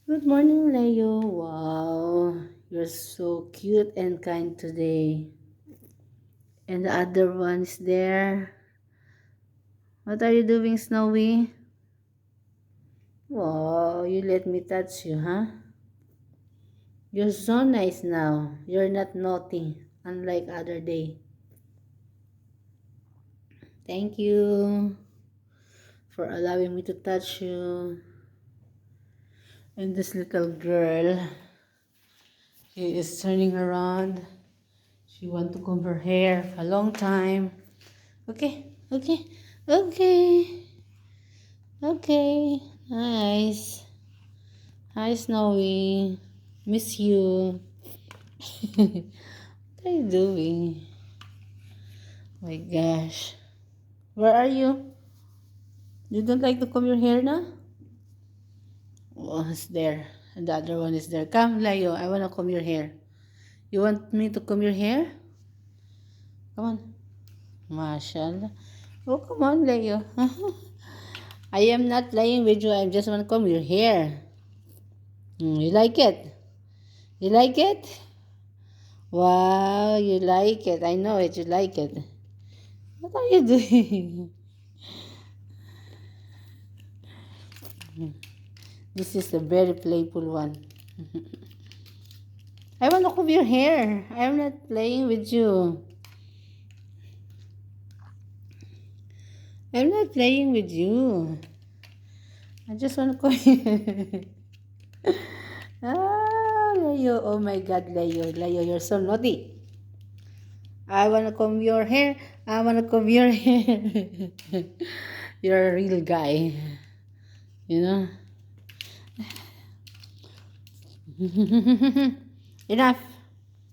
Good morning, Leo. Wow, you're so cute and kind today. And the other one is there. What are you doing, Snowy? Wow, you let me touch you, huh? You're so nice now. You're not naughty, unlike other day. Thank you for allowing me to touch you. And this little girl, she is turning around. She want to comb her hair for a long time. Okay, okay, okay, okay. Nice. Hi, Snowy. Miss you. What are you doing? My gosh. Where are you? You don't like to comb your hair now? Oh, it's there. And the other one is there. Come, Leo. I want to comb your hair. You want me to comb your hair? Come on. Mashallah. Oh, come on, Leo. I am not playing with you. I just want to comb your hair. You like it? You like it? Wow, you like it. I know it. You like it. What are you doing? This is a very playful one. I want to comb your hair. I'm not playing with you. I'm not playing with you. I just want to comb. Leo. Oh my God, Leo. Leo, you're so naughty. I want to comb your hair. I want to comb your hair. You're a real guy. You know? Enough.